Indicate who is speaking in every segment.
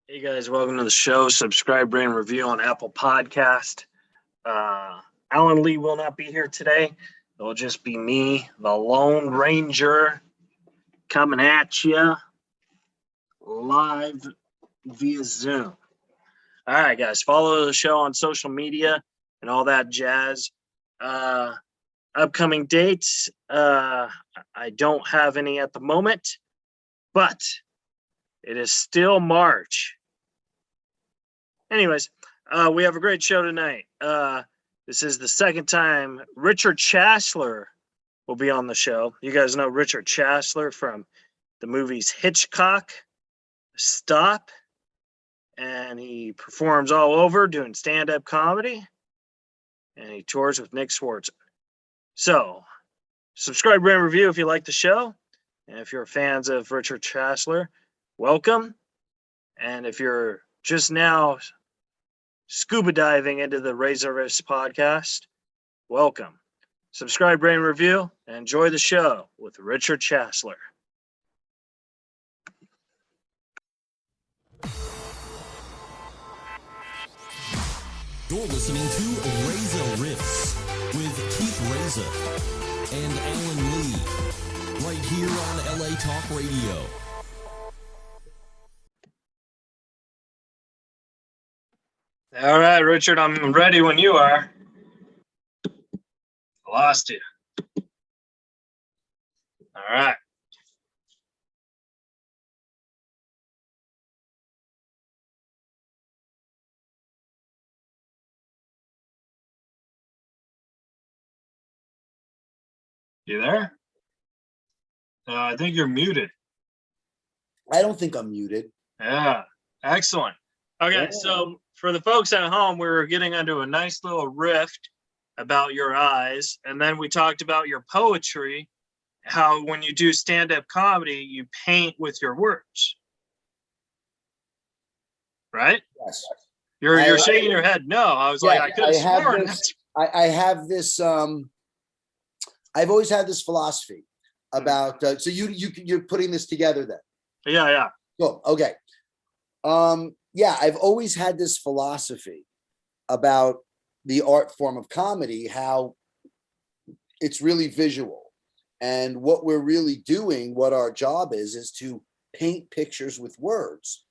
Speaker 1: Hey guys, welcome to the show. Subscribe, rate, and review on Apple Podcast. Alan Lee will not be here today. It'll just be me, the Lone Ranger, coming at you live via Zoom. All right, guys, follow the show on social media and all that jazz. Upcoming dates, I don't have any at the moment, but it is still March. Anyways, we have a great show tonight. This is the second time Richard Chassler will be on the show. You guys know Richard Chassler from the movies Hitchcock, Stop, and he performs all over doing stand-up comedy, and he tours with Nick Swartzen. So, subscribe, rate, and review if you like the show, and if you're fans of Richard Chassler, welcome. And if you're just now scuba diving into the Reza podcast, welcome. Subscribe, rate, and review, and enjoy the show with Richard Chassler.
Speaker 2: You're listening to Reza Riffs with Keith Reza and Alan Lee, right here on LA Talk Radio.
Speaker 1: All right, Richard, I'm ready when you are. Lost you. All right. You there? I think you're muted.
Speaker 3: I don't think I'm muted.
Speaker 1: Yeah, excellent. Okay, so for the folks at home, we were getting into a nice little rift about your eyes, and then we talked about your poetry, how when you do stand-up comedy, you paint with your words. Right?
Speaker 3: Yes.
Speaker 1: You're shaking your head. No, I was like, I could have sworn.
Speaker 3: I have this. I've always had this philosophy about. So you're putting this together then.
Speaker 1: Yeah.
Speaker 3: Cool. Okay. Yeah, I've always had this philosophy about the art form of comedy, how it's really visual. And what we're really doing, what our job is to paint pictures with words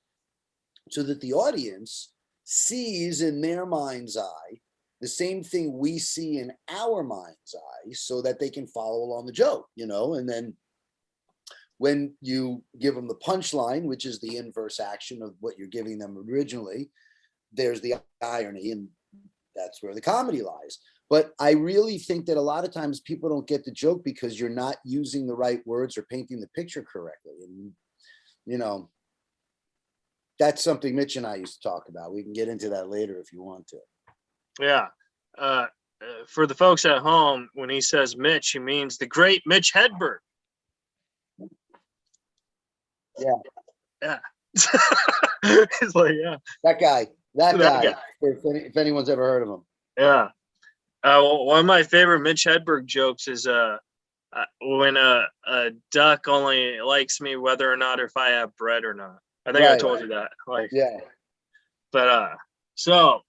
Speaker 3: so that the audience sees in their mind's eye the same thing we see in our mind's eye so that they can follow along the joke, and then when you give them the punchline, which is the inverse action of what you're giving them originally, there's the irony, and that's where the comedy lies. But I really think that a lot of times people don't get the joke because you're not using the right words or painting the picture correctly. And, that's something Mitch and I used to talk about. We can get into that later if you want to.
Speaker 1: Yeah. For the folks at home, when he says Mitch, he means the great Mitch Hedberg.
Speaker 3: Yeah.
Speaker 1: He's like, yeah.
Speaker 3: That guy. If anyone's ever heard of him.
Speaker 1: Yeah. One of my favorite Mitch Hedberg jokes is when a duck only likes me whether or not if I have bread or not. I think I told you that.
Speaker 3: Yeah.
Speaker 1: But so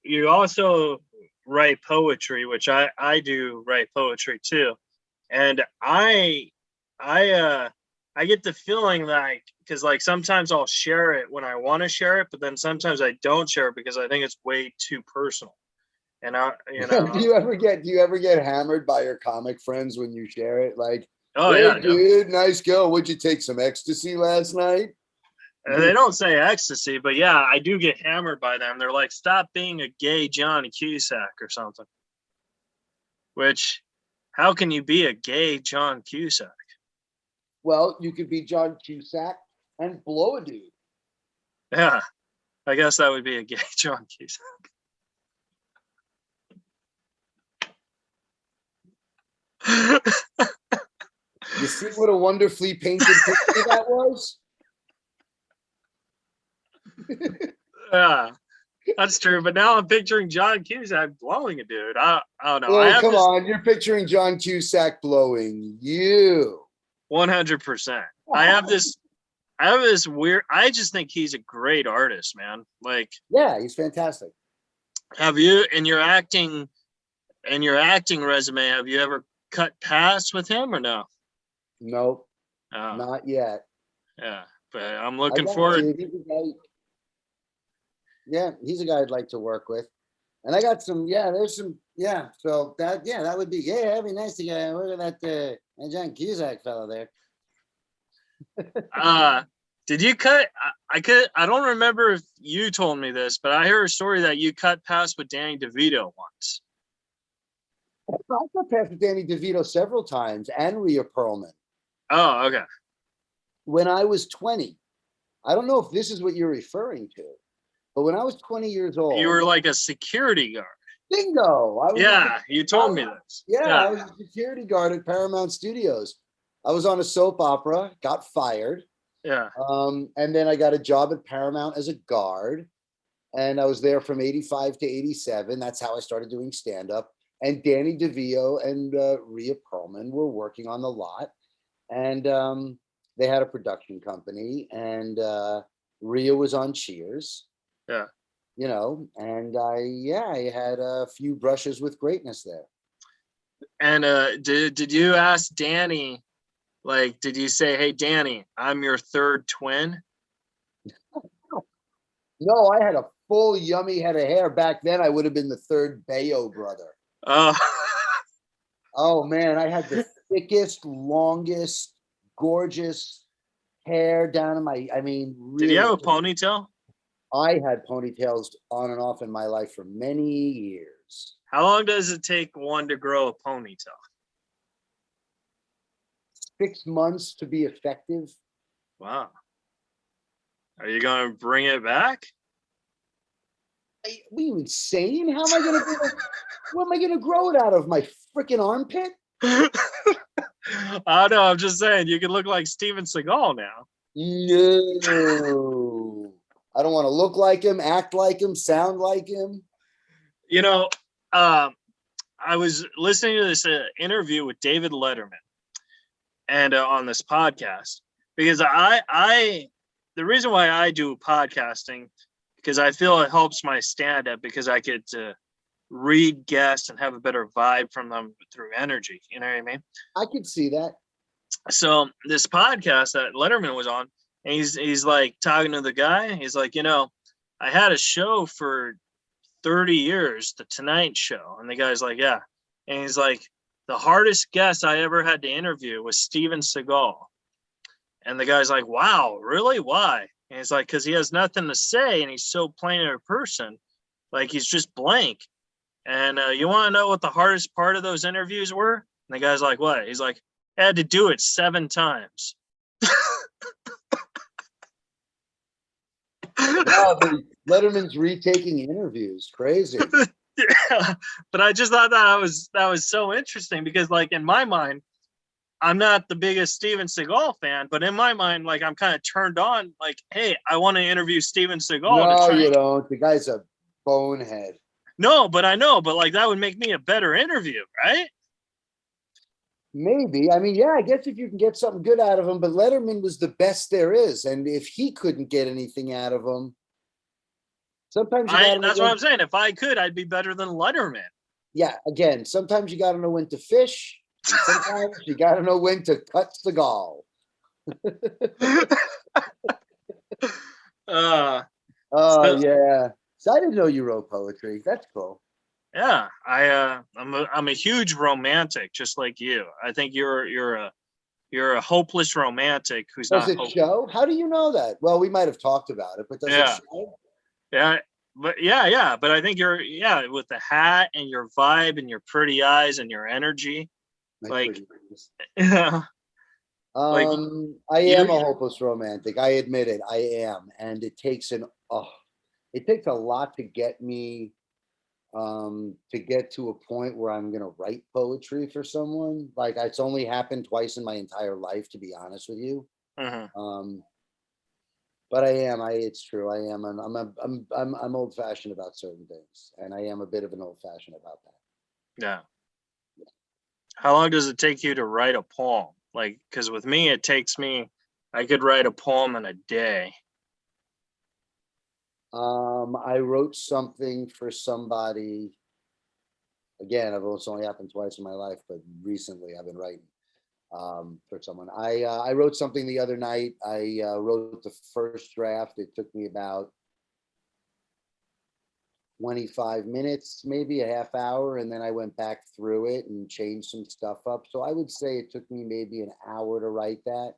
Speaker 1: you also write poetry, which I do write poetry too, and I get the feeling because sometimes I'll share it when I want to share it, but then sometimes I don't share it because I think it's way too personal. And
Speaker 3: do you ever get hammered by your comic friends when you share it? Like,
Speaker 1: oh
Speaker 3: hey,
Speaker 1: yeah,
Speaker 3: dude, nice go. Would you take some ecstasy last night?
Speaker 1: They don't say ecstasy, but yeah, I do get hammered by them. They're like, stop being a gay John Cusack or something. Which, how can you be a gay John Cusack?
Speaker 3: Well, you could be John Cusack and blow a dude.
Speaker 1: Yeah, I guess that would be a gay John Cusack.
Speaker 3: You see what a wonderfully painted picture that was?
Speaker 1: Yeah, that's true. But now I'm picturing John Cusack blowing a dude. I don't know.
Speaker 3: Oh, come on. You're picturing John Cusack blowing you.
Speaker 1: 100%. I I have this weird. I just think he's a great artist, man. Like,
Speaker 3: Yeah, he's fantastic.
Speaker 1: have you in your acting resume? Have you ever cut paths with him or no?
Speaker 3: Nope,
Speaker 1: Oh,
Speaker 3: not yet.
Speaker 1: yeah, but I'm
Speaker 3: I'd
Speaker 1: looking
Speaker 3: like
Speaker 1: forward.
Speaker 3: to. He's a guy. Yeah, he's a guy I'd like to work with. And I got some. Yeah, there's some. Yeah, so that would be. Yeah, that'd be nice to get. Look at that John Cusack fellow there.
Speaker 1: Did you cut? I don't remember if you told me this, but I heard a story that you cut paths with Danny DeVito once.
Speaker 3: I got past with Danny DeVito several times and Rhea Perlman
Speaker 1: Oh, okay.
Speaker 3: when I was 20. I don't know if this is what you're referring to, but when I was 20 years old,
Speaker 1: You were like a security guard.
Speaker 3: bingo.
Speaker 1: Yeah, you told me this.
Speaker 3: Yeah, I was a security guard at Paramount Studios. I was on a soap opera, got fired.
Speaker 1: Yeah.
Speaker 3: And then I got a job at Paramount as a guard. And I was there from 85 to 87. That's how I started doing stand-up. And Danny DeVito and Rhea Perlman were working on the lot. And they had a production company. And Rhea was on Cheers.
Speaker 1: Yeah.
Speaker 3: You know, and I had a few brushes with greatness there.
Speaker 1: And did you ask Danny, like, did you say, hey, Danny, I'm your third twin?
Speaker 3: No, I had a full yummy head of hair. Back then, I would have been the third Bayo brother.
Speaker 1: Oh.
Speaker 3: Oh, man, I had the thickest, longest, gorgeous hair down in my, I mean, really.
Speaker 1: Did you have a ponytail?
Speaker 3: I had ponytails on and off in my life for many years.
Speaker 1: How long does it take one to grow a ponytail?
Speaker 3: 6 months to be effective.
Speaker 1: Wow. Are you going to bring it back?
Speaker 3: Are you insane? How am I going to, what am I going to grow it out of? My freaking armpit?
Speaker 1: I know. I'm just saying, you can look like Steven Seagal now.
Speaker 3: No. I don't want to look like him, act like him, sound like him.
Speaker 1: You know, I was listening to this interview with David Letterman and on this podcast because the reason why I do podcasting, because I feel it helps my stand-up because I get to read guests and have a better vibe from them through energy. You know what I mean?
Speaker 3: I could see that.
Speaker 1: So this podcast that Letterman was on, and he's like talking to the guy. He's like, you know, I had a show for 30 years, The Tonight Show. And the guy's like, yeah. And he's like, the hardest guest I ever had to interview was Steven Seagal. And the guy's like, wow, really? Why? And he's like, because he has nothing to say and he's so plain of a person. Like, he's just blank. And you want to know what the hardest part of those interviews were? And the guy's like, what? He's like, I had to do it 7 times.
Speaker 3: Wow, Letterman's retaking interviews. Crazy.
Speaker 1: Yeah, but I just thought that was so interesting because, like, in my mind, I'm not the biggest Steven Seagal fan, but in my mind, like, I'm kind of turned on. Like, hey, I want to interview Steven Seagal.
Speaker 3: No, you don't. The guy's a bonehead.
Speaker 1: No, but I know, but like that would make me a better interview, right?
Speaker 3: Maybe. I mean, yeah, I guess if you can get something good out of him, but Letterman was the best there is. And if he couldn't get anything out of him, sometimes
Speaker 1: that's what I'm saying. If I could, I'd be better than Letterman.
Speaker 3: Yeah, again, sometimes you got to know when to fish. And sometimes you got to know when to cut the gall. Yeah. So I didn't know you wrote poetry. That's cool.
Speaker 1: Yeah, I'm a huge romantic, just like you. I think you're a hopeless romantic who's
Speaker 3: does
Speaker 1: not.
Speaker 3: Does it show? How do you know that? Well, we might have talked about it, but does it show?
Speaker 1: Yeah, but yeah. But I think you're with the hat and your vibe and your pretty eyes and your energy. Yeah.
Speaker 3: I am a hopeless romantic. I admit it. I am, and it takes a lot to get me to get to a point where I'm gonna write poetry for someone. Like, it's only happened twice in my entire life, to be honest with you.
Speaker 1: Mm-hmm.
Speaker 3: But I am. It's true. I am. I'm old fashioned about certain things, and I am a bit of an old fashioned about that.
Speaker 1: Yeah. How long does it take you to write a poem? Like, because with me, it takes me I could write a poem in a day.
Speaker 3: I wrote something for somebody. Again, it's only happened twice in my life, but recently I've been writing for someone. I wrote something the other night. I wrote the first draft. It took me about 25 minutes, maybe a half hour, and then I went back through it and changed some stuff up. So I would say it took me maybe an hour to write that,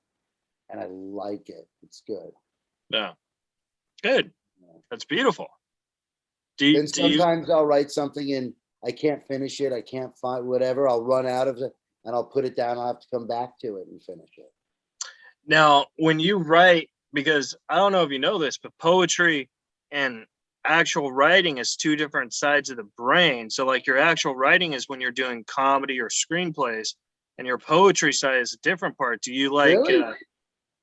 Speaker 3: and I like it. It's good.
Speaker 1: Yeah. Good. That's beautiful.
Speaker 3: Then sometimes I'll write something and I can't finish it. I can't find whatever. I'll run out of it and I'll put it down. I'll have to come back to it and finish it.
Speaker 1: Now, when you write, because I don't know if you know this, but poetry and actual writing is two different sides of the brain. So like your actual writing is when you're doing comedy or screenplays, and your poetry side is a different part. Do you like,
Speaker 3: Really?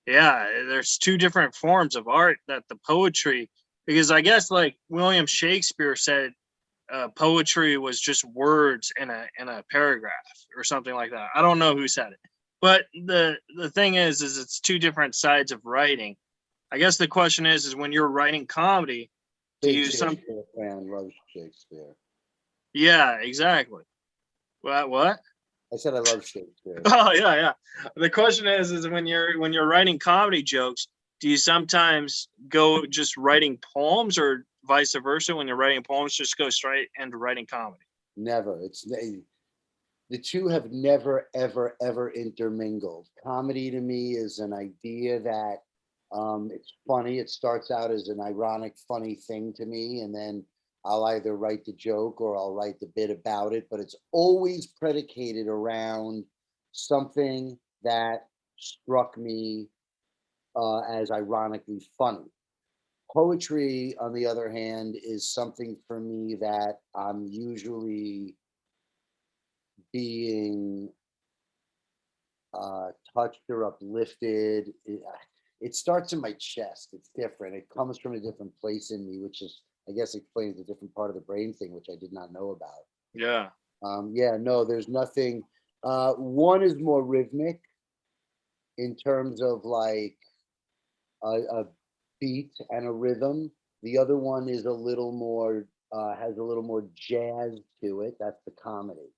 Speaker 1: yeah, there's two different forms of art that the poetry, because I guess like William Shakespeare said, poetry was just words in a paragraph or something like that. I don't know who said it, but the thing is it's two different sides of writing. I guess the question is when you're writing comedy, do you
Speaker 3: Shakespeare fan loves Shakespeare.
Speaker 1: Yeah, exactly. What?
Speaker 3: I said I love Shakespeare.
Speaker 1: Oh yeah. The question is when you're writing comedy jokes, do you sometimes go just writing poems, or vice versa? When you're writing poems, just go straight into writing comedy?
Speaker 3: Never. The two have never, ever, ever intermingled. Comedy to me is an idea that it's funny. It starts out as an ironic, funny thing to me, and then I'll either write the joke or I'll write the bit about it, but it's always predicated around something that struck me as ironically funny. Poetry, on the other hand, is something for me that I'm usually being touched or uplifted. It starts in my chest. It's different. It comes from a different place in me, which is, I guess, explains a different part of the brain thing, which I did not know about.
Speaker 1: Yeah.
Speaker 3: Yeah, no, there's nothing. One is more rhythmic in terms of like a beat and a rhythm. The other one is a little more, has a little more jazz to it. That's the comedy.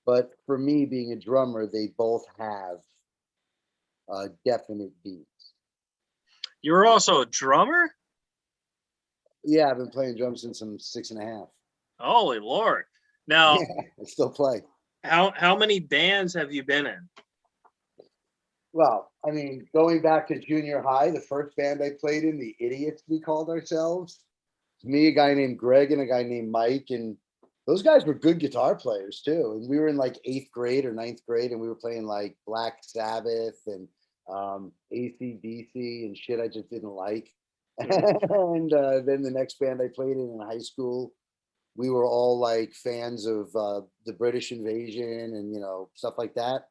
Speaker 3: But for me, being a drummer, they both have definite beats.
Speaker 1: You're also a drummer?
Speaker 3: Yeah, I've been playing drums since I'm 6.5.
Speaker 1: Holy Lord. Now,
Speaker 3: Yeah, I still play.
Speaker 1: how many bands have you been in?
Speaker 3: Well, I mean, going back to junior high, the first band I played in, the Idiots, we called ourselves. Me, a guy named Greg, and a guy named Mike, and those guys were good guitar players too. And we were in like 8th grade or 9th grade, and we were playing like Black Sabbath and AC/DC and shit I just didn't like. And then the next band I played in high school, we were all like fans of the British invasion and stuff like that.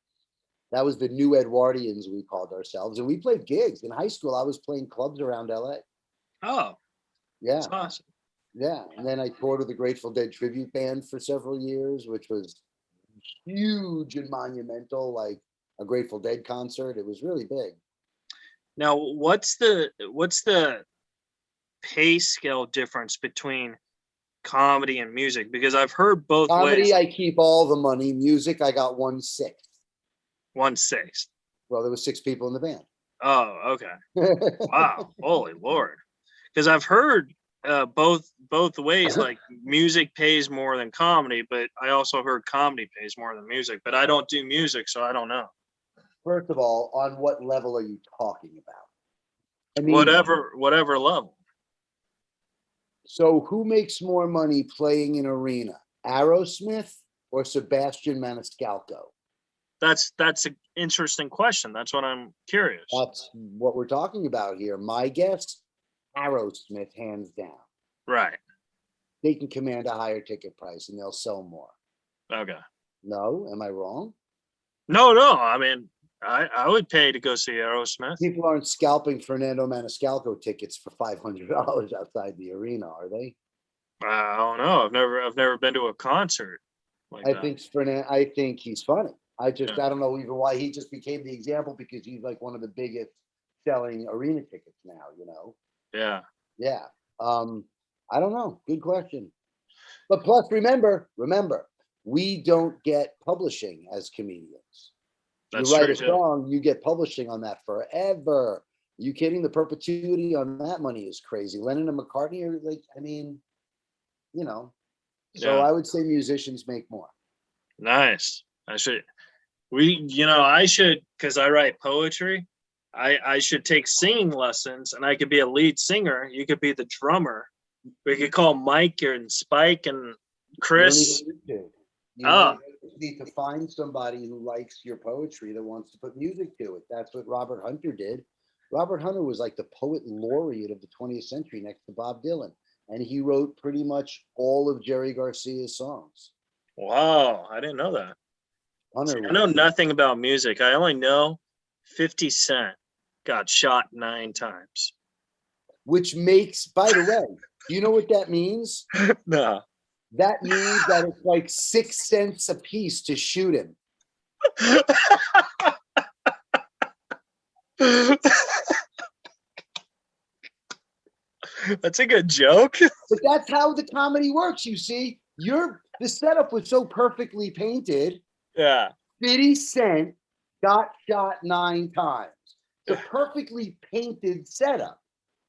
Speaker 3: That was the New Edwardians, we called ourselves, and we played gigs in high school. I was playing clubs around LA.
Speaker 1: Oh,
Speaker 3: yeah,
Speaker 1: that's awesome.
Speaker 3: Yeah, and then I toured with the Grateful Dead tribute band for several years, which was huge and monumental, like a Grateful Dead concert. It was really big.
Speaker 1: Now, what's the pay scale difference between comedy and music? Because I've heard both
Speaker 3: comedy,
Speaker 1: ways.
Speaker 3: I keep all the money. Music, I got 1/6.
Speaker 1: 1/6.
Speaker 3: Well, there was 6 people in the band.
Speaker 1: Oh, okay. Wow, holy Lord. Because I've heard both ways, like music pays more than comedy, but I also heard comedy pays more than music, but I don't do music, so I don't know.
Speaker 3: First of all, on what level are you talking about?
Speaker 1: I mean, whatever level.
Speaker 3: So who makes more money playing an arena, Aerosmith or Sebastian Maniscalco?
Speaker 1: That's an interesting question. That's what I'm curious.
Speaker 3: That's what we're talking about here. My guess, Aerosmith, hands down.
Speaker 1: Right.
Speaker 3: They can command a higher ticket price and they'll sell more.
Speaker 1: Okay.
Speaker 3: No, am I wrong?
Speaker 1: No. I mean, I would pay to go see Aerosmith.
Speaker 3: People aren't scalping Fernando Maniscalco tickets for $500 outside the arena, are they?
Speaker 1: I don't know. I've never been to a concert like that.
Speaker 3: I think he's funny. I don't know even why he just became the example, because he's like one of the biggest selling arena tickets now, you know?
Speaker 1: Yeah.
Speaker 3: Yeah. I don't know. Good question. But plus, remember, we don't get publishing as comedians.
Speaker 1: That's
Speaker 3: You write
Speaker 1: true
Speaker 3: a
Speaker 1: too.
Speaker 3: song, you get publishing on that forever. Are you kidding? The perpetuity on that money is crazy. Lennon and McCartney are like, I mean, you know. So
Speaker 1: Yeah.
Speaker 3: I would say musicians make more.
Speaker 1: Nice. I should, because I write poetry. I should take singing lessons, and I could be a lead singer. You could be the drummer. We could call Mike and Spike and Chris.
Speaker 3: You don't even need to.
Speaker 1: Oh,
Speaker 3: You need to find somebody who likes your poetry that wants to put music to it. That's what Robert Hunter did. Robert Hunter was like the poet laureate of the 20th century next to Bob Dylan. And he wrote pretty much all of Jerry Garcia's songs.
Speaker 1: wow. I didn't know that.
Speaker 3: Hunter
Speaker 1: See, I know nothing about music. I only know 50 Cent got shot 9 times.
Speaker 3: which makes, by the way, do you know what that means?
Speaker 1: No.
Speaker 3: That means that it's like 6 cents a piece to shoot him.
Speaker 1: That's a good joke.
Speaker 3: But that's how the comedy works, you see. The setup was so perfectly painted.
Speaker 1: Yeah.
Speaker 3: 50 Cent got shot 9 times. The perfectly painted setup.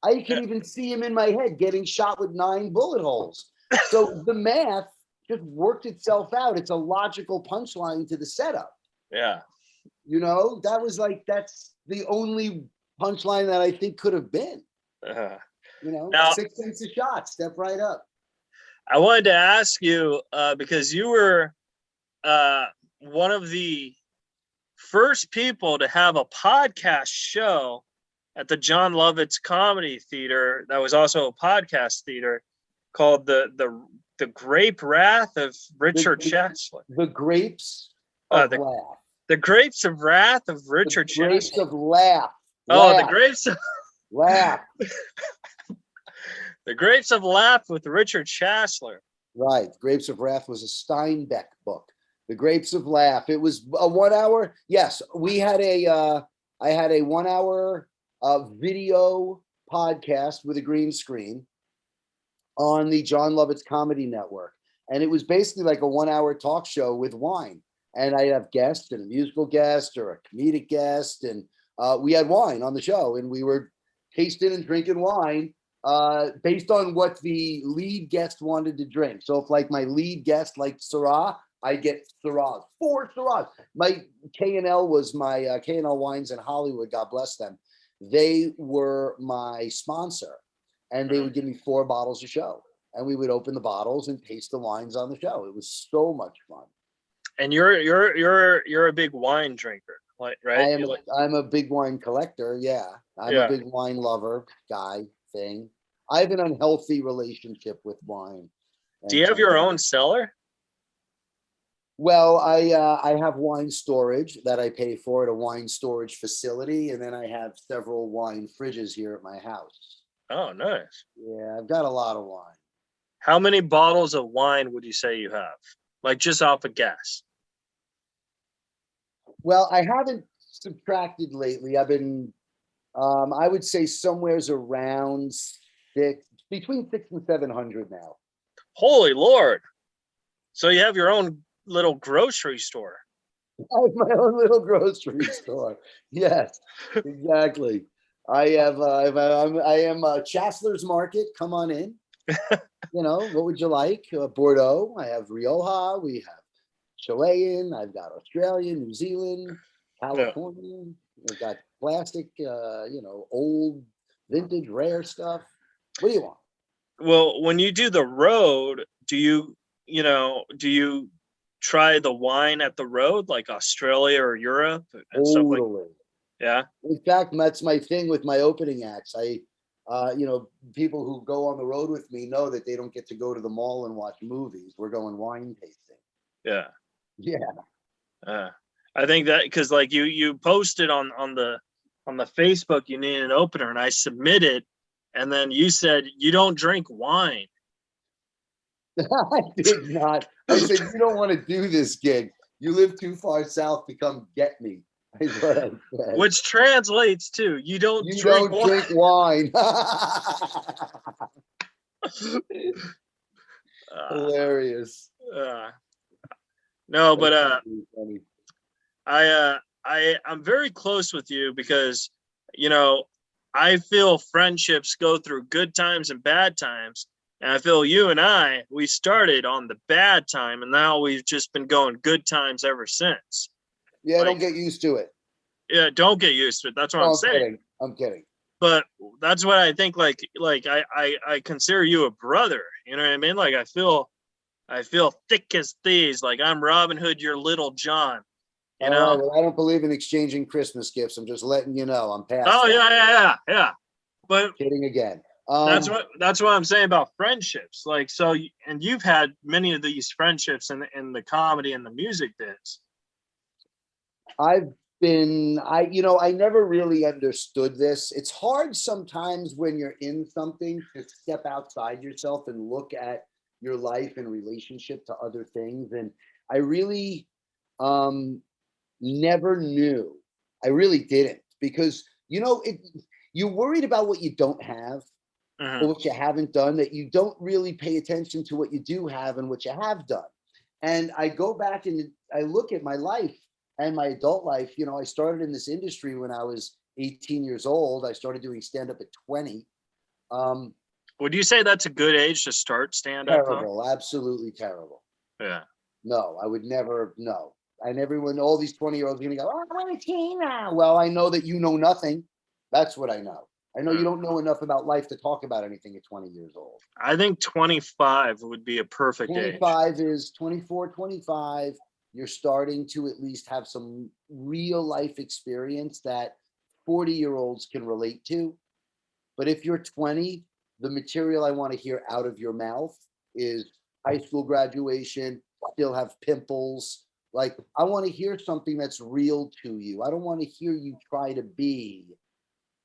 Speaker 3: I can even see him in my head getting shot with 9 bullet holes. So the math just worked itself out. It's a logical punchline to the setup.
Speaker 1: Yeah.
Speaker 3: You know, that's the only punchline that I think could have been. You know,
Speaker 1: Now,
Speaker 3: 6 cents a shot, step right up.
Speaker 1: I wanted to ask you, because you were one of the first people to have a podcast show at the John Lovitz Comedy Theater that was also a podcast theater called the Grape Wrath of Richard Chassler.
Speaker 3: The Grapes of Laugh.
Speaker 1: The Grapes of Wrath of Richard
Speaker 3: The Grapes
Speaker 1: Chassler.
Speaker 3: of Laugh.
Speaker 1: Oh, the Grapes of
Speaker 3: Laugh.
Speaker 1: The Grapes of Laugh with Richard Chassler.
Speaker 3: Right. Grapes of Wrath was a Steinbeck book. The Grapes of Laugh. It was a 1 hour. Yes, we had I had a 1 hour video podcast with a green screen on the John Lovitz Comedy Network. And it was basically like a 1 hour talk show with wine. And I'd have guests and a musical guest or a comedic guest. And we had wine on the show, and we were tasting and drinking wine based on what the lead guest wanted to drink. So if like my lead guest liked Syrah, I get Syrahs, 4 Syrahs. My K&L was my K&L Wines in Hollywood. God bless them. They were my sponsor, and they would give me 4 bottles a show, and we would open the bottles and taste the wines on the show. It was so much fun.
Speaker 1: And you're a big wine drinker, right?
Speaker 3: I'm a big wine collector. Yeah, I'm a big wine lover guy thing. I have an unhealthy relationship with wine.
Speaker 1: Do you have your own cellar?
Speaker 3: Well, I have wine storage that I pay for at a wine storage facility, and then I have several wine fridges here at my house.
Speaker 1: Oh, nice.
Speaker 3: Yeah, I've got a lot of wine.
Speaker 1: How many bottles of wine would you say you have? Like just off a guess.
Speaker 3: Well, I haven't subtracted lately. I've been, I would say somewhere's around between 600 and 700 now.
Speaker 1: Holy Lord. So you have your own little grocery store.
Speaker 3: I have my own little grocery store. Yes, exactly. I am Chassler's Market. Come on in. You know, what would you like? Bordeaux. I have Rioja. We have Chilean. I've got Australia, New Zealand, California. I've got plastic, old, vintage, rare stuff. What do you want?
Speaker 1: Well, when you do the road, do you try the wine at the road, like Australia or Europe and stuff like that? Yeah.
Speaker 3: In fact, that's my thing with my opening acts. People who go on the road with me know that they don't get to go to the mall and watch movies. We're going wine tasting.
Speaker 1: Yeah.
Speaker 3: Yeah.
Speaker 1: I think that because like you posted on the Facebook you need an opener, and I submitted, and then you said you don't drink wine.
Speaker 3: I did not. I said, you don't want to do this gig. You live too far south to come get me. Is what I said.
Speaker 1: Which translates to you don't
Speaker 3: You
Speaker 1: drink
Speaker 3: don't drink wine. Hilarious.
Speaker 1: uh, no, but
Speaker 3: That's really funny.
Speaker 1: I'm very close with you because you know I feel friendships go through good times and bad times, and I feel you and we started on the bad time, and now we've just been going good times ever since.
Speaker 3: Yeah,
Speaker 1: Like,
Speaker 3: don't get used to it.
Speaker 1: yeah, don't get used to it. That's what
Speaker 3: No,
Speaker 1: I'm
Speaker 3: I'm
Speaker 1: saying.
Speaker 3: kidding. I'm kidding.
Speaker 1: But that's what I think. Like I consider you a brother. You know what I mean? Like I feel thick as thieves. Like I'm Robin Hood, you're Little John. You
Speaker 3: All
Speaker 1: know?
Speaker 3: right. Well, I don't believe in exchanging Christmas gifts. I'm just letting you know. I'm past.
Speaker 1: Oh
Speaker 3: that.
Speaker 1: yeah. But
Speaker 3: Kidding again.
Speaker 1: that's what I'm saying about friendships. Like so, and you've had many of these friendships in the comedy and the music biz.
Speaker 3: I never really understood this. It's hard sometimes when you're in something to step outside yourself and look at your life in relationship to other things. And I really never knew. I really didn't because you're worried about what you don't have or what you haven't done, that you don't really pay attention to what you do have and what you have done. And I go back and I look at my life and my adult life. I started in this industry when I was 18 years old. I started doing stand-up at 20.
Speaker 1: Would you say that's a good age to start stand-up?
Speaker 3: Terrible, absolutely terrible.
Speaker 1: Yeah.
Speaker 3: No, I would never, no. And everyone, all these 20-year-olds are going to go, oh, I'm 18 now. Well, I know that you know nothing. That's what I know. I know you don't know enough about life to talk about anything at 20 years old.
Speaker 1: I think 25 would be a perfect
Speaker 3: 25
Speaker 1: age.
Speaker 3: is 24, 25. You're starting to at least have some real life experience that 40-year-olds can relate to. But if you're 20, the material I want to hear out of your mouth is high school graduation, still have pimples. Like, I want to hear something that's real to you. I don't want to hear you try to be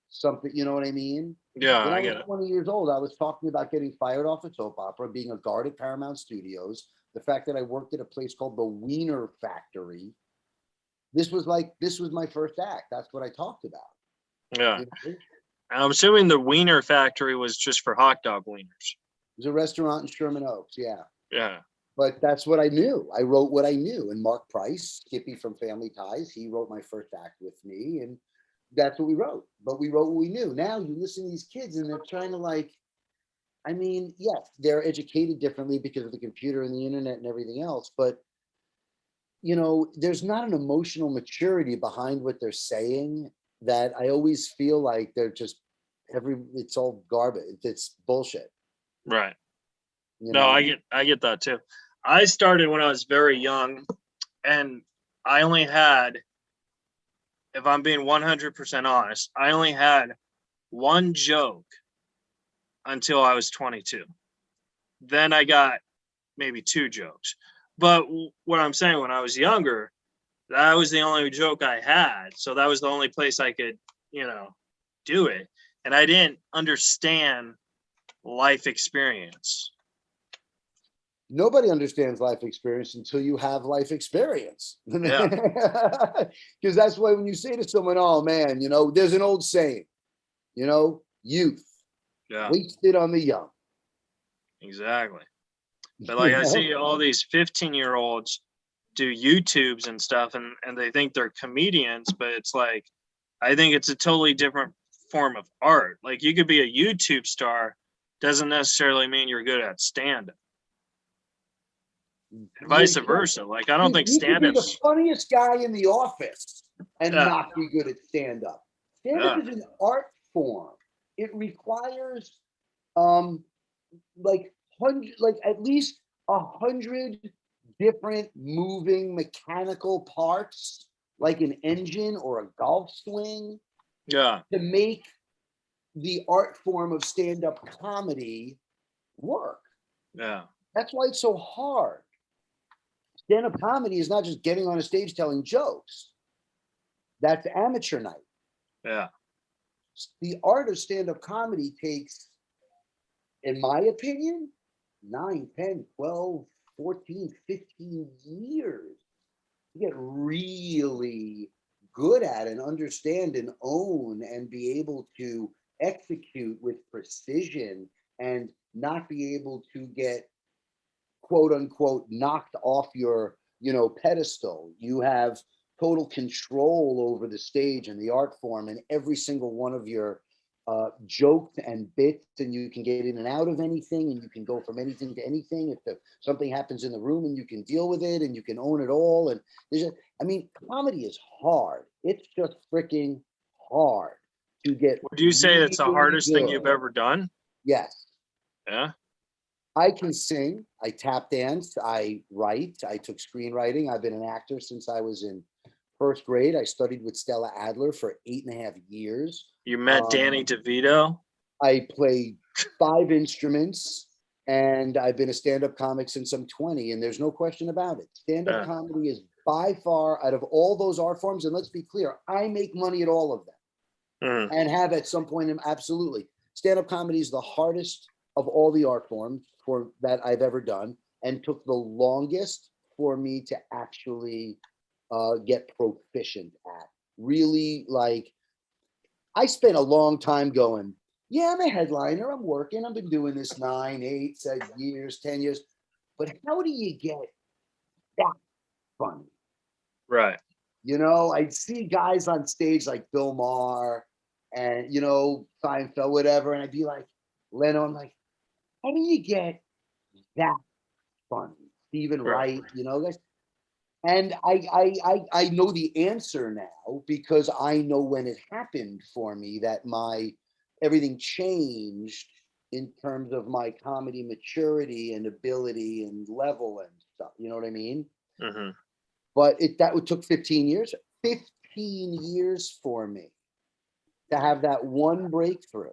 Speaker 3: something, you know what I mean?
Speaker 1: Yeah,
Speaker 3: When
Speaker 1: I
Speaker 3: I
Speaker 1: get
Speaker 3: was
Speaker 1: it.
Speaker 3: 20 years old, I was talking about getting fired off a soap opera, being a guard at Paramount Studios, the fact that I worked at a place called the Wiener Factory. This was my first act. That's what I talked about.
Speaker 1: Yeah.
Speaker 3: You know?
Speaker 1: I'm assuming the Wiener Factory was just for hot dog wieners.
Speaker 3: It was a restaurant in Sherman Oaks, yeah.
Speaker 1: Yeah.
Speaker 3: But that's what I knew. I wrote what I knew. And Mark Price, Skippy from Family Ties, he wrote my first act with me. And that's what we wrote. But we wrote what we knew. Now you listen to these kids and they're trying to yes, they're educated differently because of the computer and the internet and everything else. But, there's not an emotional maturity behind what they're saying that I always feel like they're just it's all garbage. It's bullshit.
Speaker 1: Right.
Speaker 3: No,
Speaker 1: I get that too. I started when I was very young, and I only had, if I'm being 100% honest, I only had one joke until I was 22. Then I got maybe two jokes. But what I'm saying, when I was younger, that was the only joke I had. So that was the only place I could, do it. And I didn't understand life experience.
Speaker 3: Nobody understands life experience until you have life experience.
Speaker 1: Yeah.
Speaker 3: Because that's why when you say to someone, oh man, there's an old saying, youth, wasted on the young.
Speaker 1: Exactly. But like I see all these 15-year-olds do YouTubes and stuff, and they think they're comedians, but it's like, I think it's a totally different form of art. Like, you could be a YouTube star, doesn't necessarily mean you're good at stand-up. And vice versa. Like, I don't think
Speaker 3: you could be the
Speaker 1: stand-up's
Speaker 3: funniest guy in the office and not be good at stand-up. Stand-up is an art form. It requires at least 100 different moving mechanical parts, like an engine or a golf swing, to make the art form of stand-up comedy work.
Speaker 1: Yeah.
Speaker 3: That's why it's so hard. Stand-up comedy is not just getting on a stage telling jokes. That's amateur night.
Speaker 1: Yeah.
Speaker 3: The art of stand-up comedy takes, in my opinion, 9, 10, 12, 14, 15 years to get really good at and understand and own and be able to execute with precision and not be able to get quote unquote knocked off your, pedestal. You have total control over the stage and the art form and every single one of your jokes and bits, and you can get in and out of anything, and you can go from anything to anything if something happens in the room, and you can deal with it, and you can own it all. And comedy is hard. It's just freaking hard to get.
Speaker 1: Would you say it's the
Speaker 3: really
Speaker 1: hardest thing
Speaker 3: good.
Speaker 1: you've ever done?
Speaker 3: Yes.
Speaker 1: Yeah.
Speaker 3: I can sing, I tap dance, I write, I took screenwriting. I've been an actor since I was in first grade. I studied with Stella Adler for 8.5 years.
Speaker 1: You met Danny DeVito?
Speaker 3: I play 5 instruments, and I've been a stand-up comic since I'm 20, and there's no question about it. Stand-up comedy is by far, out of all those art forms, and let's be clear, I make money at all of them and have at some point, absolutely. Stand-up comedy is the hardest of all the art forms that I've ever done, and took the longest for me to actually get proficient at. Really, like, I spent a long time going, yeah, I'm a headliner, I'm working, I've been doing this 9, 8, 7 years, 10 years, but how do you get that funny?
Speaker 1: Right.
Speaker 3: I'd see guys on stage like Bill Maher and, Seinfeld, whatever, and I'd be like, Leno, I'm like, how do you get that funny? Stephen Wright, guys. And I know the answer now, because I know when it happened for me that everything changed in terms of my comedy maturity and ability and level and stuff. You know what I mean?
Speaker 1: Mm-hmm.
Speaker 3: But that took 15 years. 15 years for me to have that one breakthrough.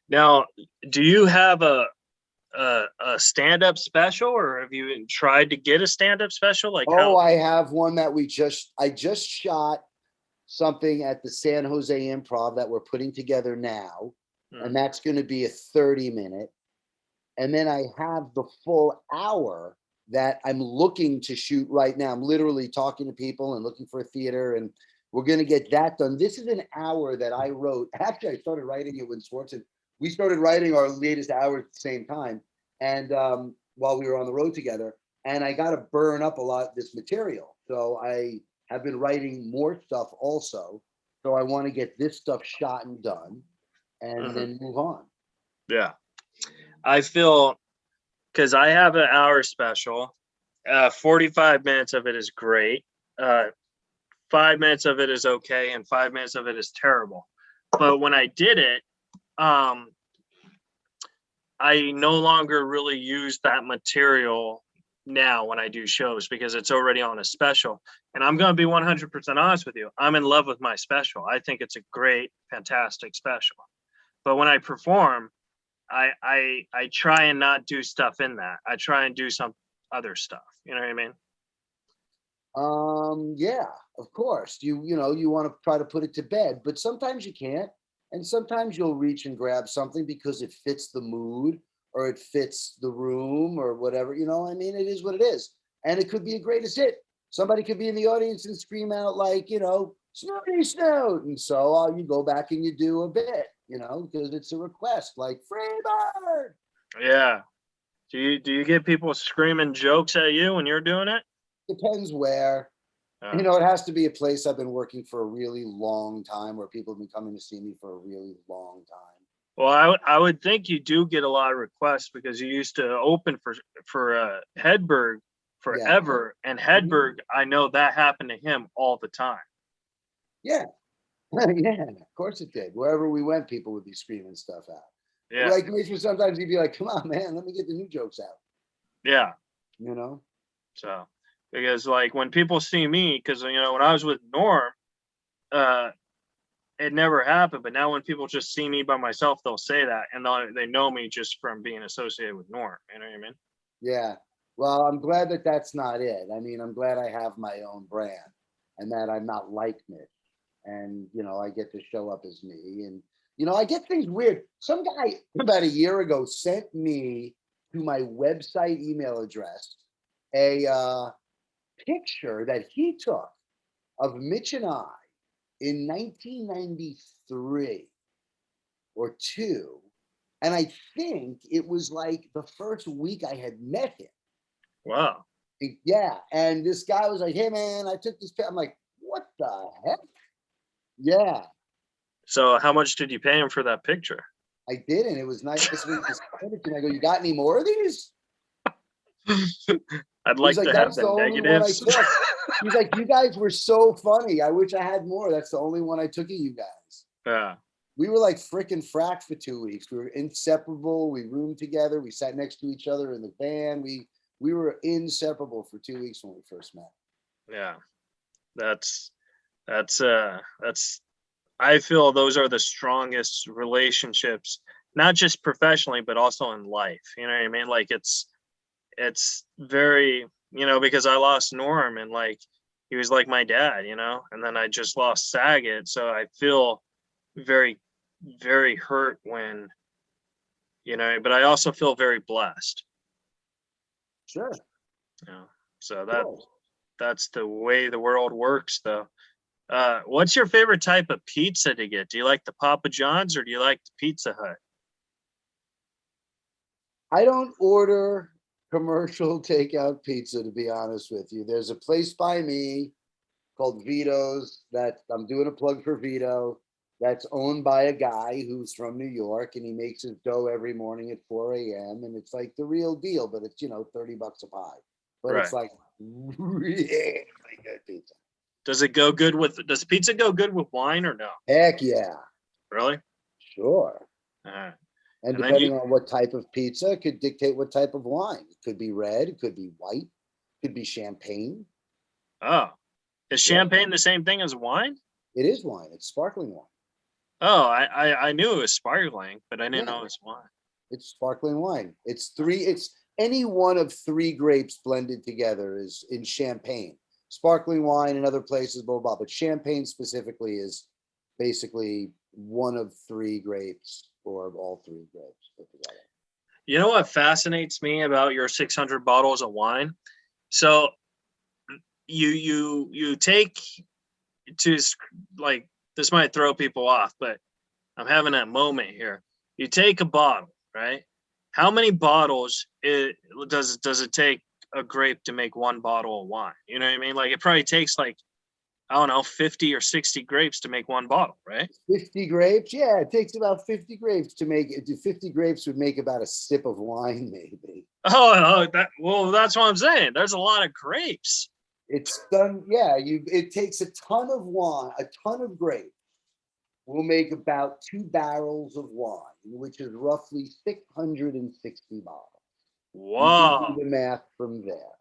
Speaker 1: Now, do you have a stand-up special, or have you tried to get a stand-up special? Like,
Speaker 3: I have one that I just shot something at the San Jose Improv that we're putting together now, and that's going to be a 30-minute. And then I have the full hour that I'm looking to shoot right now. I'm literally talking to people and looking for a theater, and we're going to get that done. This is an hour that I wrote. Actually, I started writing it when we started writing our latest hour at the same time, and while we were on the road together, and I got to burn up a lot of this material. So I have been writing more stuff also. So I want to get this stuff shot and done, and then move on.
Speaker 1: Yeah. I feel, because I have an hour special, 45 minutes of it is great. 5 minutes of it is okay, and 5 minutes of it is terrible. But when I did it, I no longer really use that material now when I do shows, because it's already on a special. And I'm going to be 100% honest with you. I'm in love with my special. I think it's a great, fantastic special. But when I perform, I try and not do stuff in that. I try and do some other stuff. You know what I mean?
Speaker 3: Yeah, of course. You want to try to put it to bed, but sometimes you can't. And sometimes you'll reach and grab something because it fits the mood or it fits the room or whatever. It is what it is. And it could be a greatest hit. Somebody could be in the audience and scream out like, Snooty Snoot. And so you go back and you do a bit, because it's a request like Freebird.
Speaker 1: Yeah. Do you get people screaming jokes at you when you're doing it?
Speaker 3: Depends where. It has to be a place I've been working for a really long time, where people have been coming to see me for a really long time.
Speaker 1: Well, I would think you do get a lot of requests, because you used to open for Hedberg forever, and Hedberg, I know that happened to him all the time.
Speaker 3: Yeah. Yeah, of course it did. Wherever we went, people would be screaming stuff out.
Speaker 1: Yeah.
Speaker 3: Like sometimes he'd be like, "Come on, man, let me get the new jokes out."
Speaker 1: Yeah.
Speaker 3: So
Speaker 1: because like when people see me, because when I was with Norm, it never happened. But now when people just see me by myself, they'll say that, and they know me just from being associated with Norm. You know what I mean?
Speaker 3: Yeah. Well, I'm glad that that's not it. I'm glad I have my own brand, and that I'm not like Mitch, and I get to show up as me, and I get things weird. Some guy about a year ago sent me to my website email address a picture that he took of Mitch and I in 1993 or two. And I think it was like the first week I had met him.
Speaker 1: Wow.
Speaker 3: Yeah. And this guy was like, hey, man, I took this picture. I'm like, what the heck? Yeah,
Speaker 1: So how much did you pay him for that picture?
Speaker 3: I did. And it was nice. And I go, you got any more of these?
Speaker 1: I'd
Speaker 3: He's
Speaker 1: like
Speaker 3: like,
Speaker 1: to have
Speaker 3: that's the
Speaker 1: the
Speaker 3: only one I
Speaker 1: negatives.
Speaker 3: took. He's like, you guys were so funny. I wish I had more. That's the only one I took of you guys.
Speaker 1: Yeah.
Speaker 3: We were like frickin' frack for 2 weeks. We were inseparable. We roomed together. We sat next to each other in the van. We were inseparable for 2 weeks when we first met.
Speaker 1: Yeah. That's I feel those are the strongest relationships, not just professionally, but also in life. You know what I mean? Like it's very, because I lost Norm and like he was like my dad, and then I just lost Saget. So I feel very, very hurt when, but I also feel very blessed.
Speaker 3: Sure.
Speaker 1: So
Speaker 3: Sure.
Speaker 1: that's the way the world works though. What's your favorite type of pizza to get? Do you like the Papa John's or do you like the Pizza Hut?
Speaker 3: I don't order commercial takeout pizza, to be honest with you. There's a place by me called Vito's that I'm doing a plug for Vito. That's owned by a guy who's from New York, and he makes his dough every morning at 4 a.m. And it's like the real deal, but it's, $30 a pie. But
Speaker 1: Right.
Speaker 3: it's like really good pizza.
Speaker 1: Does pizza go good with wine or no?
Speaker 3: Heck yeah.
Speaker 1: Really?
Speaker 3: Sure.
Speaker 1: And
Speaker 3: And depending on what type of pizza, it could dictate what type of wine. It could be red, it could be white, it could be champagne.
Speaker 1: Oh, is champagne the same thing as wine?
Speaker 3: It is wine. It's sparkling wine.
Speaker 1: Oh, I knew it was sparkling, but I didn't know it was wine.
Speaker 3: It's sparkling wine. It's any one of 3 grapes blended together is in champagne. Sparkling wine in other places, blah, blah, blah. But champagne specifically is basically one of 3 grapes or all 3 grapes put together.
Speaker 1: You know what fascinates me about your 600 bottles of wine? So you take to, like, this might throw people off, but I'm having that moment here. You take a bottle, right? How many bottles does it take a grape to make one bottle of wine? You know what I mean? Like it probably takes like, I don't know, 50 or 60 grapes to make one bottle, right?
Speaker 3: 50 grapes? Yeah, it takes about 50 grapes to make it. 50 grapes would make about a sip of wine, maybe.
Speaker 1: That's what I'm saying. There's a lot of grapes.
Speaker 3: It's done. Yeah, it takes a ton of wine, a ton of grapes. We'll make about 2 barrels of wine, which is roughly 660 bottles.
Speaker 1: Wow.
Speaker 3: You can do the math from there.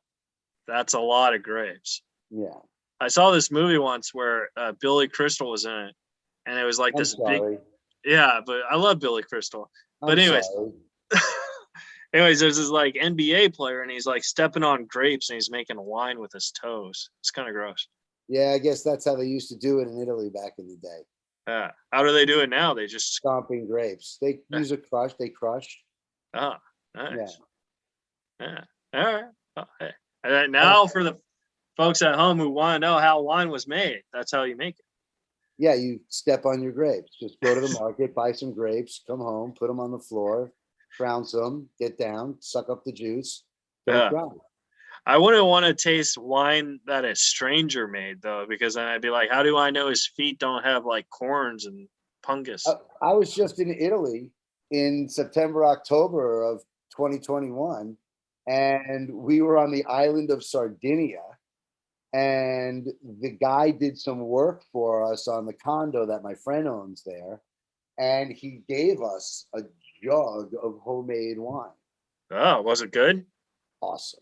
Speaker 1: That's a lot of grapes.
Speaker 3: Yeah.
Speaker 1: I saw this movie once where Billy Crystal was in it, and it was like this big. Yeah, but I love Billy Crystal. But anyways, there's this like NBA player, and he's like stepping on grapes, and he's making wine with his toes. It's kind of gross.
Speaker 3: Yeah, I guess that's how they used to do it in Italy back in the day.
Speaker 1: Yeah. How do they do it now? They just
Speaker 3: stomping grapes. They use a crush. They crush.
Speaker 1: Oh, nice. Yeah. All right. Oh, hey. And now for the folks at home who want to know how wine was made, that's how you make it.
Speaker 3: Yeah, you step on your grapes. Just go to the market, buy some grapes, come home, put them on the floor, trounce them, get down, suck up the juice. Don't cry.
Speaker 1: I wouldn't want to taste wine that a stranger made though, because then I'd be like, how do I know his feet don't have like corns and fungus?
Speaker 3: I was just in Italy in September, October of 2021, and we were on the island of Sardinia, and the guy did some work for us on the condo that my friend owns there, and he gave us a jug of homemade wine.
Speaker 1: Oh, was it good?
Speaker 3: Awesome.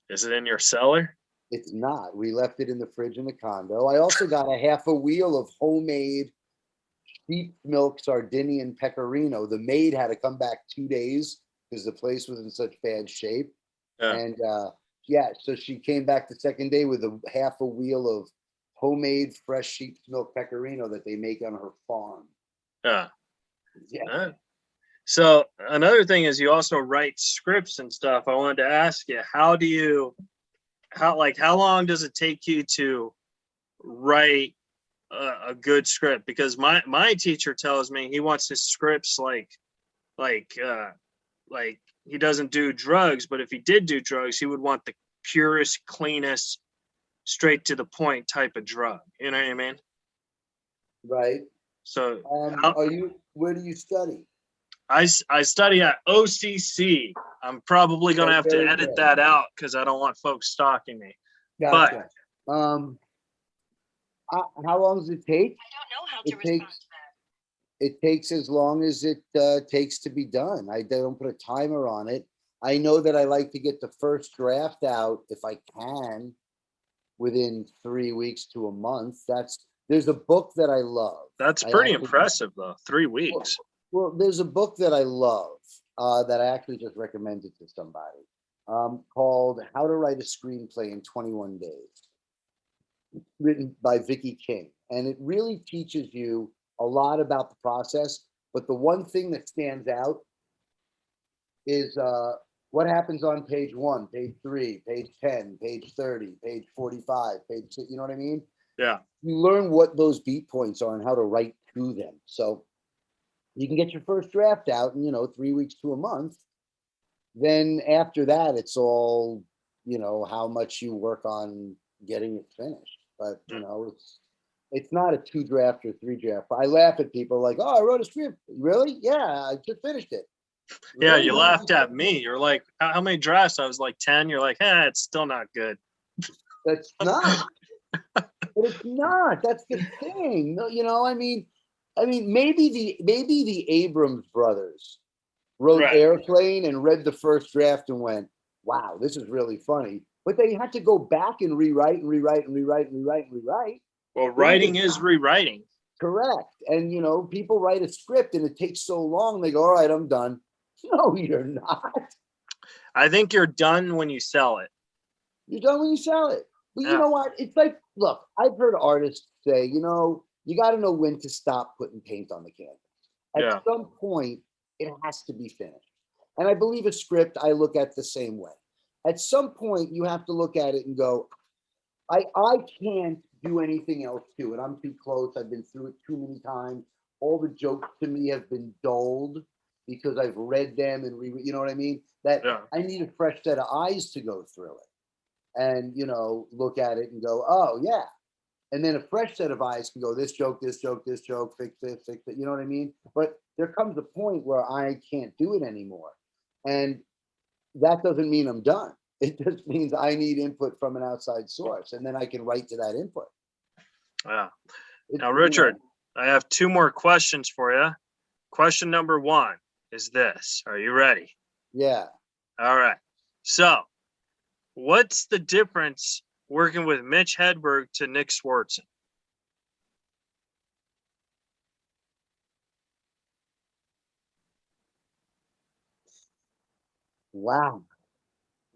Speaker 1: Is it in your cellar?
Speaker 3: It's not. We left it in the fridge in the condo. I also got a half a wheel of homemade sheep milk Sardinian pecorino. The maid had to come back 2 days because the place was in such bad shape. Yeah. And so she came back the second day with a half a wheel of homemade fresh sheep's milk pecorino that they make on her farm. Yeah.
Speaker 1: So another thing is you also write scripts and stuff. I wanted to ask you, how long does it take you to write a good script, because my teacher tells me he wants his scripts like he doesn't do drugs, but if he did do drugs, he would want the purest, cleanest, straight to the point type of drug. You know what I mean?
Speaker 3: Right.
Speaker 1: So
Speaker 3: Where do you study?
Speaker 1: I study at OCC. I'm probably going to have to
Speaker 3: Very
Speaker 1: edit
Speaker 3: good.
Speaker 1: that out because I don't want folks stalking me.
Speaker 3: Gotcha. How long does it take?
Speaker 4: I don't know how to
Speaker 3: It
Speaker 4: respond
Speaker 3: takes-
Speaker 4: to that.
Speaker 3: It takes as long as it takes to be done. I don't put a timer on it. I know that I like to get the first draft out if I can within 3 weeks to a month. There's a book that I love.
Speaker 1: That's
Speaker 3: I
Speaker 1: pretty
Speaker 3: actually-
Speaker 1: impressive, though. 3 weeks.
Speaker 3: Well, there's a book that I love that I actually just recommended to somebody called How to Write a Screenplay in 21 Days, written by Vicky King. And it really teaches you a lot about the process. But the one thing that stands out is what happens on page 1, page 3, page 10, page 30, page 45, page 6, you know what I mean?
Speaker 1: Yeah.
Speaker 3: You learn what those beat points are and how to write to them. So you can get your first draft out in, 3 weeks to a month. Then after that, it's all, how much you work on getting it finished. But, it's not a 2 draft or 3 draft. I laugh at people like, oh, I wrote a script. Really? Yeah, I just finished it.
Speaker 1: Yeah,
Speaker 3: Really?
Speaker 1: you laughed at me. You're like, how many drafts? I was like 10. You're like, it's still not good.
Speaker 3: That's not. But it's not. That's the thing. No, I mean, maybe the Abrams brothers wrote
Speaker 1: Right.
Speaker 3: Airplane and read the first draft and went, wow, this is really funny. But they had to go back and rewrite and rewrite and rewrite and rewrite and rewrite.
Speaker 1: Well, writing is rewriting.
Speaker 3: Correct. And people write a script and it takes so long, they go, all right, I'm done. No, you're not.
Speaker 1: I think you're done when you sell it.
Speaker 3: You're done when you sell it. But
Speaker 1: Yeah.
Speaker 3: you know what? It's like, look, I've heard artists say, you got to know when to stop putting paint on the canvas. At some point, it has to be finished. And I believe a script I look at the same way. At some point, you have to look at it and go, I can't do anything else to it. I'm too close. I've been through it too many times. All the jokes to me have been dulled because I've read them and you know what I mean? That I need a fresh set of eyes to go through it and, look at it and go, oh, yeah. And then a fresh set of eyes can go, this joke, fix this, fix it. You know what I mean? But there comes a point where I can't do it anymore. And that doesn't mean I'm done. It just means I need input from an outside source, and then I can write to that input.
Speaker 1: Yeah. Now, Richard, I have 2 more questions for you. Question number 1 is this. Are you ready?
Speaker 3: Yeah.
Speaker 1: All right. So, what's the difference working with Mitch Hedberg to Nick Swardson?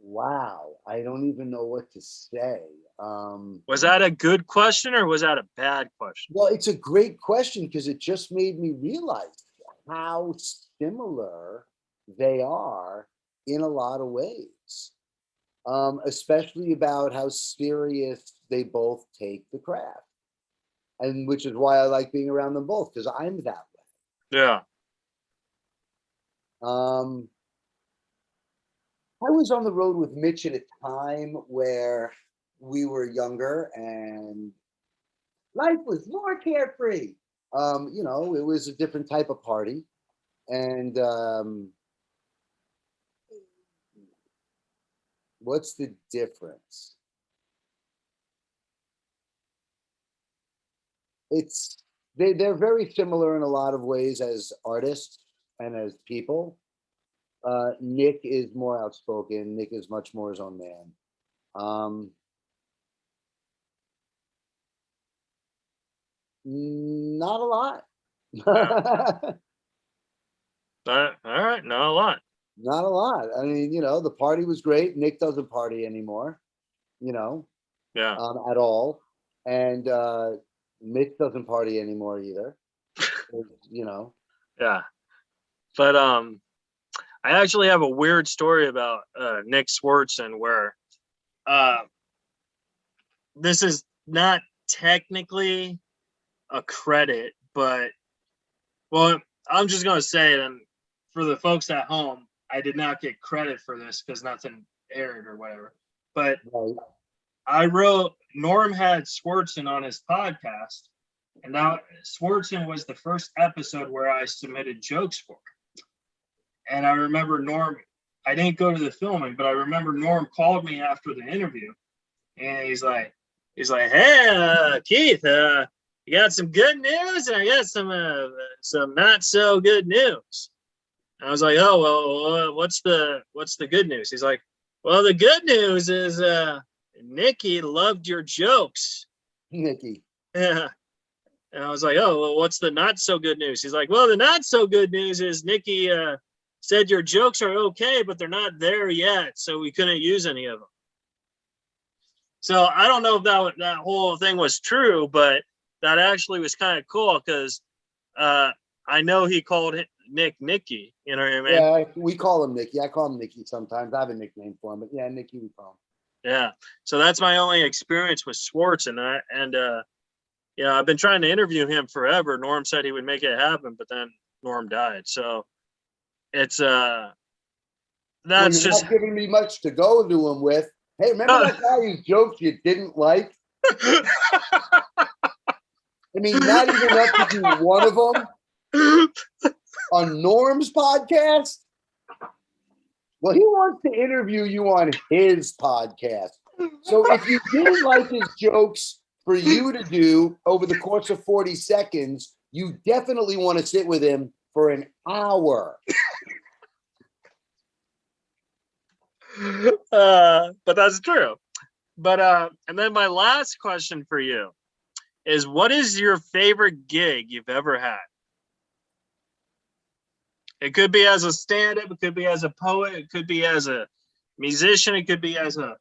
Speaker 3: Wow. I don't even know what to say.
Speaker 1: Was that a good question or was that a bad question?
Speaker 3: Well, it's a great question because it just made me realize how similar they are in a lot of ways, especially about how serious they both take the craft. And which is why I like being around them both, because I'm that way.
Speaker 1: Yeah.
Speaker 3: I was on the road with Mitch at a time where we were younger and life was more carefree. It was a different type of party. And what's the difference? They're very similar in a lot of ways as artists and as people. Nick is more outspoken. Nick is much more his own man. Not a lot.
Speaker 1: All right. Not a lot.
Speaker 3: Not a lot. I mean, the party was great. Nick doesn't party anymore,
Speaker 1: Yeah.
Speaker 3: at all. And Mitch doesn't party anymore either.
Speaker 1: Yeah. But I actually have a weird story about Nick Swardson where this is not technically a credit, but well, I'm just gonna say it, and for the folks at home, I did not get credit for this because nothing aired or whatever. But
Speaker 3: Right.
Speaker 1: I wrote Norm had Swartzen on his podcast, and now Swartzen was the first episode where I submitted jokes for. And I remember Norm, I didn't go to the filming, but I remember Norm called me after the interview, and he's like, "Hey, Keith, you got some good news, and I got some not so good news." And I was like, "Oh well, what's the good news?" He's like, "Well, the good news is Nikki loved your jokes."
Speaker 3: Nikki.
Speaker 1: Yeah. And I was like, "Oh, well, what's the not so good news?" He's like, "Well, the not so good news is Nikki said your jokes are okay, but they're not there yet, so we couldn't use any of them." So I don't know if that whole thing was true, but that actually was kind of cool because I know he called Nicky. You know what I mean?
Speaker 3: Yeah, we call him Nicky. I call him Nicky sometimes. I have a nickname for him, but yeah, Nicky we call him.
Speaker 1: Yeah. So that's my only experience with Swartz, and I've been trying to interview him forever. Norm said he would make it happen, but then Norm died. So it's that's
Speaker 3: you're
Speaker 1: just
Speaker 3: not giving me much to go to him with. Hey, remember that guy whose jokes you didn't like? I mean, not even up to do one of them on Norm's podcast. Well, he wants to interview you on his podcast. So if you didn't like his jokes for you to do over the course of 40 seconds, you definitely want to sit with him for an hour.
Speaker 1: But that's true. But and then my last question for you is, what is your favorite gig you've ever had? It could be as a stand-up, it could be as a poet, it could be as a musician, it could be as a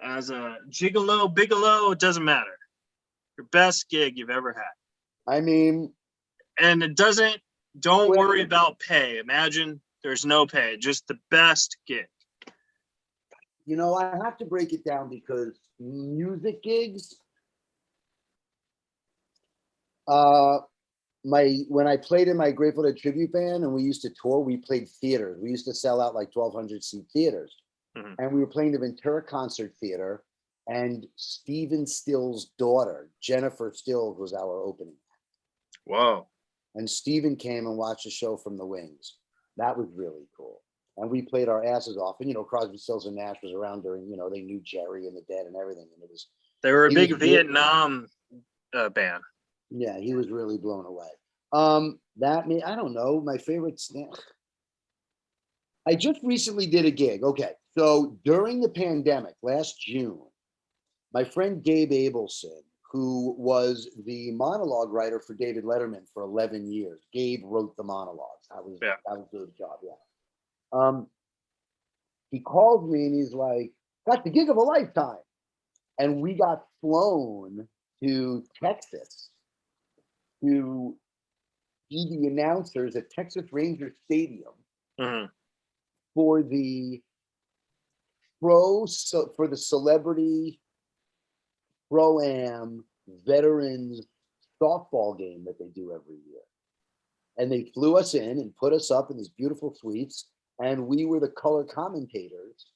Speaker 1: gigolo, bigelow, it doesn't matter. Your best gig you've ever had.
Speaker 3: I mean,
Speaker 1: and don't worry about pay. Imagine there's no pay, just the best gig.
Speaker 3: You know, I have to break it down because music gigs, when I played in my Grateful Dead tribute band and we used to tour, we played theaters. We used to sell out like 1,200 seat theaters. Mm-hmm. And we were playing the Ventura Concert Theater, and Steven Still's daughter, Jennifer Stills, was our opening.
Speaker 1: Wow.
Speaker 3: And Steven came and watched the show from the wings. That was really cool. And we played our asses off. And, Crosby, Stills, and Nash was around during, they knew Jerry and the Dead and everything. And
Speaker 1: they were a big Vietnam band.
Speaker 3: Yeah, he was really blown away. I don't know, my favorite snack. I just recently did a gig. Okay, so during the pandemic, last June, my friend Gabe Abelson, who was the monologue writer for David Letterman for 11 years, Gabe wrote the monologues. That was a good job, yeah. He called me and he's like, "Got the gig of a lifetime." And we got flown to Texas to be the announcers at Texas Ranger Stadium for the celebrity pro-am veterans softball game that they do every year. And they flew us in and put us up in these beautiful suites, and we were the color commentators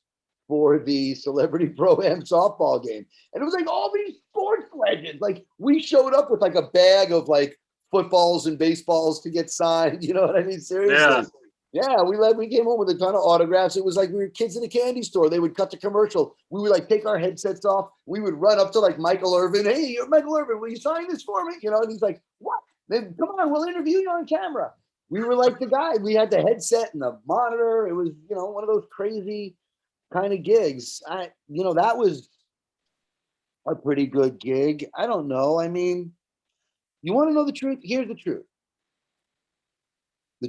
Speaker 3: for the celebrity pro-am softball game. And it was like all these sports legends. Like, we showed up with like a bag of like footballs and baseballs to get signed. You know what I mean? Seriously. Yeah, we came home with a ton of autographs. It was like we were kids in a candy store. They would cut the commercial. We would like take our headsets off. We would run up to like Michael Irvin. "Hey, you're Michael Irvin, will you sign this for me?" And he's like, "What? Then come on, we'll interview you on camera." We were like the guy. We had the headset and the monitor. It was, one of those crazy kind of gigs. That was a pretty good gig. I don't know. I mean, you want to know the truth? Here's the truth.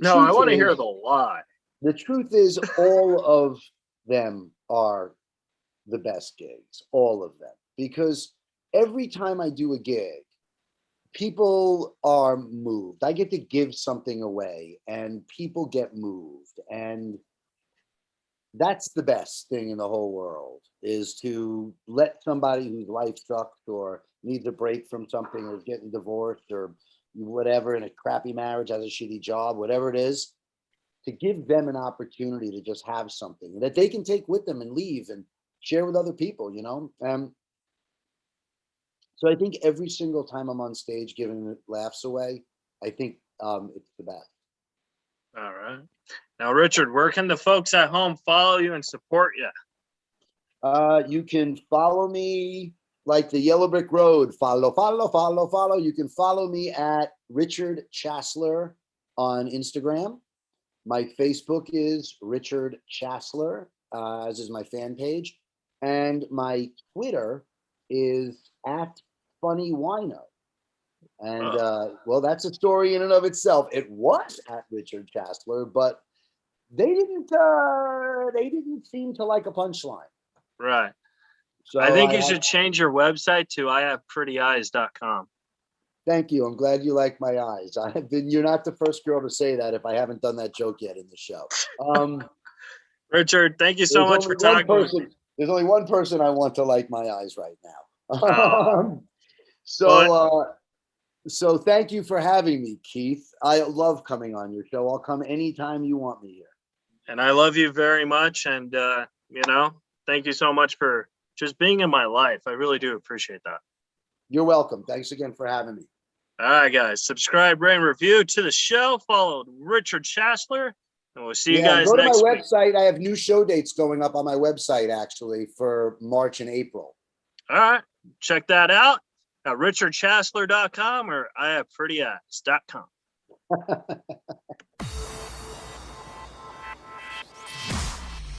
Speaker 1: I want to hear the lie.
Speaker 3: The truth is, all of them are the best gigs, all of them. Because every time I do a gig, people are moved. I get to give something away and people get moved. And that's the best thing in the whole world, is to let somebody whose life sucks or needs a break from something or is getting divorced or whatever, in a crappy marriage, has a shitty job, whatever it is, to give them an opportunity to just have something that they can take with them and leave and share with other people, you know? So I think every single time I'm on stage giving laughs away, I think it's the best.
Speaker 1: All right. Now, Richard, where can the folks at home follow you and support you?
Speaker 3: You can follow me like the yellow brick road. Follow. You can follow me at Richard Chassler on Instagram. My Facebook is Richard Chassler, as is my fan page. And my Twitter is at Funny Wino. And well, that's a story in and of itself. It was at Richard Chassler, but they didn't seem to like a punchline.
Speaker 1: Right.
Speaker 3: So
Speaker 1: I think you should change your website to IHavePrettyEyes.com.
Speaker 3: Thank you. I'm glad you like my eyes. You're not the first girl to say that if I haven't done that joke yet in the show.
Speaker 1: Richard, thank you so much for talking with me.
Speaker 3: There's only one person I want to like my eyes right now.
Speaker 1: Oh.
Speaker 3: So thank you for having me, Keith. I love coming on your show. I'll come anytime you want me here.
Speaker 1: And I love you very much. And, thank you so much for just being in my life. I really do appreciate that.
Speaker 3: You're welcome. Thanks again for having me.
Speaker 1: All right, guys. Subscribe, rate, and review to the show. Follow Richard Chassler. And we'll see you guys
Speaker 3: go to
Speaker 1: next
Speaker 3: my
Speaker 1: week.
Speaker 3: website. I have new show dates going up on my website, actually, for March and April.
Speaker 1: All right. Check that out at richardchassler.com or IHavePrettyEyes.com.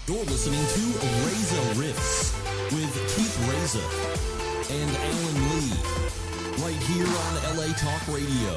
Speaker 2: You're listening to Reza Riffs with Keith Reza and Alan Lee, right here on LA Talk Radio.